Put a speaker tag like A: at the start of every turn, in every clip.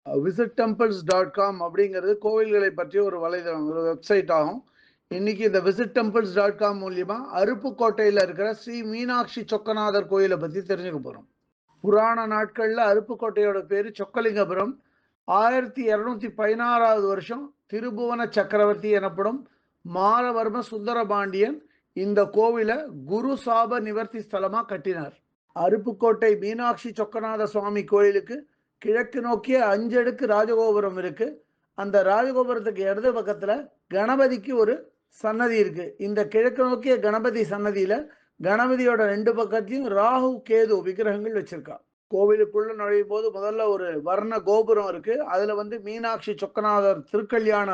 A: visitTemples.com அப்படிங்கிறது கோவில்களை பற்றிய ஒரு வலைதளம், ஒரு வெப்சைட் ஆகும். இன்னைக்கு இந்த visitTemples.com மூலியமா அருப்புக்கோட்டையில் இருக்கிற ஸ்ரீ மீனாட்சி சொக்கநாதர் கோயிலை பத்தி தெரிஞ்சுக்க போறோம். புராண நாட்கள்ல அருப்புக்கோட்டையோட பேரு சொக்கலிங்கபுரம். 1216வது வருஷம் திருபுவன சக்கரவர்த்தி எனப்படும் மாரவர்ம சுந்தரபாண்டியன் இந்த கோவிலை குரு சாப நிவர்த்தி ஸ்தலமா கட்டினார். அருப்புக்கோட்டை மீனாட்சி சொக்கநாத சுவாமி கோயிலுக்கு கிழக்கு நோக்கிய 5 அடுக்கு ராஜகோபுரம் இருக்கு. அந்த ராஜகோபுரத்துக்கு இடது பக்கத்துல கணபதிக்கு ஒரு சன்னதி இருக்கு. இந்த கிழக்கு நோக்கிய கணபதி சன்னதியில கணபதியோட 2 பக்கத்தையும் ராகு கேது விக்கிரகங்கள் வச்சிருக்கா. கோவிலுக்குள்ள நுழையும் போது முதல்ல ஒரு வர்ண கோபுரம் இருக்கு. அதுல மீனாட்சி சொக்கநாதர் திருக்கல்யாண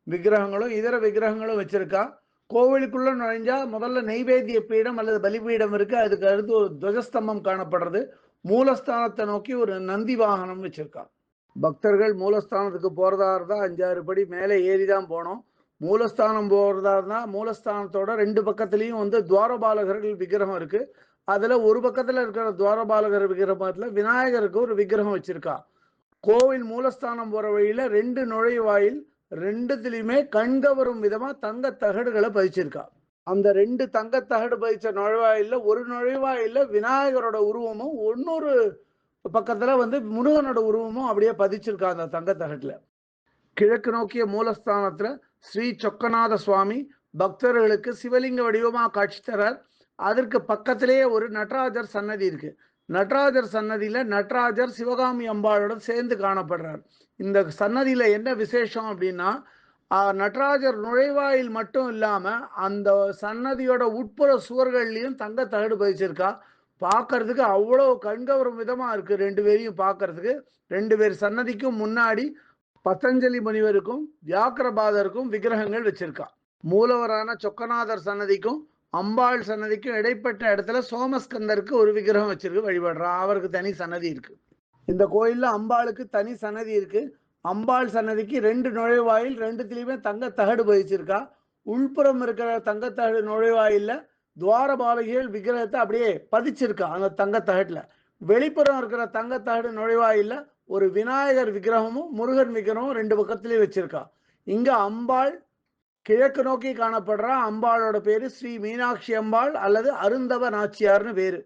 A: விக்கிரகங்களும் இதர விக்கிரகங்களும் வச்சிருக்கா. கோவிலுக்குள்ள நுழைஞ்சா முதல்ல நெய்வேத்திய பீடம் அல்லது பலிபீடம் இருக்கு. அதுக்கு அடுத்து ஒரு துவஜஸ்தம்பம் காணப்படுறது. மூலஸ்தானத்தை நோக்கி ஒரு நந்தி வாகனம் வச்சிருக்கா. பக்தர்கள் மூலஸ்தானத்துக்கு போறதா இருந்தா 5-6 படி மேலே ஏறிதான் போனோம். மூலஸ்தானம் போறதா இருந்தா மூலஸ்தானத்தோட 2 பக்கத்துலயும் துவாரபாலகர்கள் விக்கிரகம் இருக்கு. அதுல ஒரு பக்கத்துல இருக்கிற துவாரபாலகர் விக்கிரகத்துல விநாயகருக்கு ஒரு விக்கிரகம் வச்சிருக்கா. கோவில் மூலஸ்தானம் போற வழியில 2 நுழைவாயில், 2த்துலயுமே கண்கவரும் விதமா தங்க தகடுகளை பதிச்சிருக்கா. அந்த 2 தங்க தகடு பதிச்ச நுழைவாயில்ல ஒரு நுழைவாயில்ல விநாயகரோட உருவமும், இன்னொரு பக்கத்துல முருகனோட உருவமும் அப்படியே பதிச்சிருக்கா அந்த தங்க தகட்டுல. கிழக்கு நோக்கிய மூலஸ்தானத்துல ஸ்ரீ சொக்கநாத சுவாமி பக்தர்களுக்கு சிவலிங்க வடிவமா காட்சி தரார். அதற்கு பக்கத்திலேயே ஒரு நடராஜர் சன்னதி இருக்கு. நடராஜர் சன்னதியில நடராஜர் சிவகாமி அம்பாளோட சேர்ந்து காணப்படுறார். இந்த சன்னதியில என்ன விசேஷம் அப்படின்னா, நடராஜர் நுழைவாயில் மட்டும் இல்லாம அந்த சன்னதியோட உட்புற சுவர்கள்லயும் தங்க தகடு பதிச்சிருக்கா. பார்க்கறதுக்கு அவ்வளவு கண்கவரும் விதமா இருக்கு. 2 பேரையும் பார்க்கறதுக்கு 2 பேர் சன்னதிக்கும் முன்னாடி பதஞ்சலி முனிவருக்கும் வியாக்கிரபாதருக்கும் விக்கிரகங்கள் வச்சிருக்கா. மூலவரான சொக்கநாதர் சன்னதிக்கும் அம்பாள் சன்னதிக்கும் இடைப்பட்ட இடத்துல சோமஸ்கந்தருக்கு ஒரு விக்கிரகம் வச்சிருக்கு, வழிபடுறா. அவருக்கு தனி சன்னதி இருக்கு. இந்த கோயில்ல அம்பாளுக்கு தனி சன்னதி இருக்கு. அம்பாள் சன்னதிக்கு 2 நுழைவாயில், 2த்துலயுமே தங்க தகடு பதிச்சிருக்கா. உள்புறம் இருக்கிற தங்க தகடு நுழைவாயில்ல துவாரபாலகிகள் விக்கிரகத்தை அப்படியே பதிச்சிருக்கா அந்த தங்க தகட்டுல. வெளிப்புறம் இருக்கிற தங்க தகடு நுழைவாயில்ல ஒரு விநாயகர் விக்கிரகமும் முருகன் விக்கிரகமும் 2 பக்கத்திலேயே வச்சிருக்கா. இங்க அம்பாள் கிழக்கு நோக்கி காணப்படுறா. அம்பாளோட பேரு ஸ்ரீ மீனாட்சி அம்பாள் அல்லது அருந்தவ நாச்சியார்னு பேரு.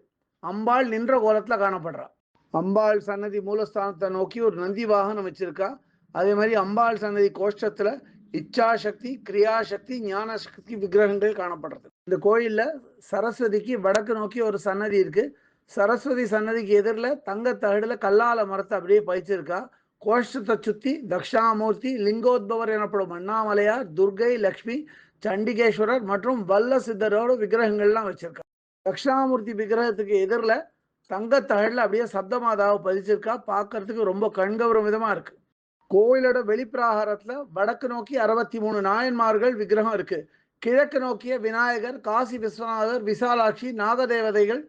A: அம்பாள் நின்ற கோலத்துல காணப்படுறா. அம்பாள் சன்னதி மூலஸ்தானத்தை நோக்கி ஒரு நந்தி வாகனம் வச்சிருக்கா. அதே மாதிரி அம்பாள் சன்னதி கோஷ்டத்துல இச்சாசக்தி, கிரியாசக்தி, ஞான சக்தி விக்கிரகங்கள் காணப்படுறது. இந்த கோயில்ல சரஸ்வதிக்கு வடக்கு நோக்கி ஒரு சன்னதி இருக்கு. சரஸ்வதி சன்னதிக்கு எதிரில் தங்க தகடுல கல்லால மரத்தை அப்படியே பதிச்சிருக்கா. கோஷ்டத்தை சுத்தி தக்ஷாமூர்த்தி, லிங்கோத்பவர் எனப்படும் அண்ணாமலையார், துர்கை, லக்ஷ்மி, சண்டிகேஸ்வரர் மற்றும் வல்ல சித்தரோட விக்கிரகங்கள்லாம் வச்சிருக்கா. தக்ஷாமூர்த்தி விக்கிரகத்துக்கு எதிரில் தங்க தகடுல அப்படியே சப்தமாதாவை பதிச்சிருக்கா. பார்க்கறதுக்கு ரொம்ப கண்கவரும் விதமா இருக்கு. கோயிலோட வெளிப்பிராகாரத்துல வடக்கு நோக்கி 63 நாயன்மார்கள் விக்கிரகம் இருக்கு. கிழக்கு நோக்கிய விநாயகர், காசி விஸ்வநாதர், விசாலாட்சி, நாகதேவதைகள்,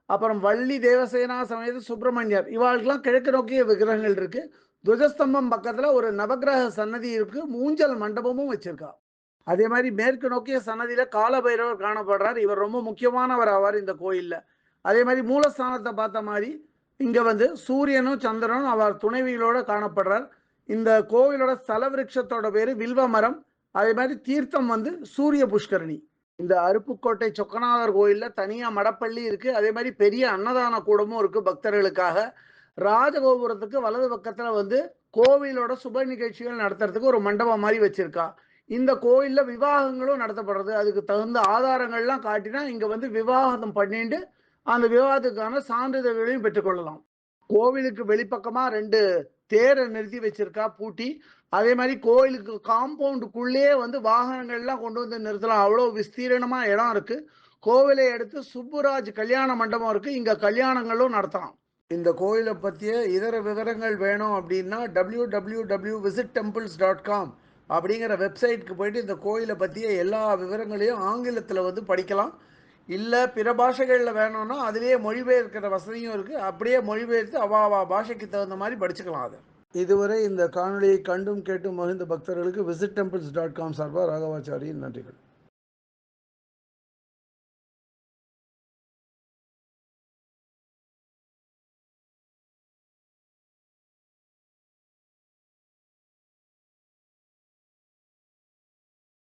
A: அப்புறம் வள்ளி தேவசேனா சமேத சுப்பிரமணியர், இவாளுக்கெல்லாம் கிழக்கு நோக்கிய விக்கிரகங்கள் இருக்கு. துவஜஸ்தம்பம் பக்கத்துல ஒரு நவகிரக சன்னதி இருக்கு. மூஞ்சல் மண்டபமும் வச்சிருக்கா. அதே மாதிரி மேற்கு நோக்கிய சன்னதியில காலபைரவர் காணப்படுறார். இவர் ரொம்ப முக்கியமானவர் ஆவார் இந்த கோயில்ல. அதே மாதிரி மூலஸ்தானத்தை பார்த்த மாதிரி இங்க சூரியனும் சந்திரனும் அவர் துணைவிகளோட காணப்படுறார். இந்த கோவிலோட ஸ்தல விருட்சத்தோட பேரு வில்வ மரம். அதே மாதிரி தீர்த்தம் சூரிய புஷ்கரணி. இந்த அருப்புக்கோட்டை சொக்கநாதர் கோயில்ல தனியா மடப்பள்ளி இருக்கு. அதே மாதிரி பெரிய அன்னதான கூடமும் இருக்கு பக்தர்களுக்காக. ராஜகோபுரத்துக்கு வலது பக்கத்துல கோவிலோட சுப நிகழ்ச்சிகள் நடத்துறதுக்கு ஒரு மண்டபம் மாதிரி வச்சிருக்கா. இந்த கோயில்ல விவாகங்களும் நடத்தப்படுறது. அதுக்கு தகுந்த ஆதாரங்கள்லாம் காட்டினா இங்க விவாகம் பண்ணிட்டு அந்த விவாதத்துக்கான சான்றிதழ்களையும் பெற்றுக்கொள்ளலாம். கோவிலுக்கு வெளிப்பக்கமா 2 தேரை நிறுத்தி வச்சிருக்கா பூட்டி. அதே மாதிரி கோயிலுக்கு காம்பவுண்டுக்குள்ளேயே வாகனங்கள்லாம் கொண்டு நிறுத்தலாம். அவ்வளவு விஸ்தீரணமா இடம் இருக்கு. கோவிலை எடுத்து சுப்புராஜ் கல்யாண மண்டபம் இருக்கு. இங்க கல்யாணங்களும் நடத்தலாம். இந்த கோயிலை பற்றிய இதர விவரங்கள் வேணும் அப்படின்னா www.visittemples.com அப்படிங்கிற வெப்சைட்டுக்கு போயிட்டு இந்த கோயிலை பற்றிய எல்லா விவரங்களையும் ஆங்கிலத்தில் படிக்கலாம். இல்லை பிற பாஷைகளில் வேணும்னா அதிலேயே மொழிபெயர்க்கிற வசதியும் இருக்குது. அப்படியே மொழிபெயர்த்து அவாவா பாஷைக்கு தகுந்த மாதிரி படிச்சுக்கலாம். அதை இதுவரை இந்த காணொலியை கண்டும் கேட்டும் மகிழ்ந்த பக்தர்களுக்கு visitTemples.com சார்பாக ராகவாச்சாரியின் நன்றிகள்.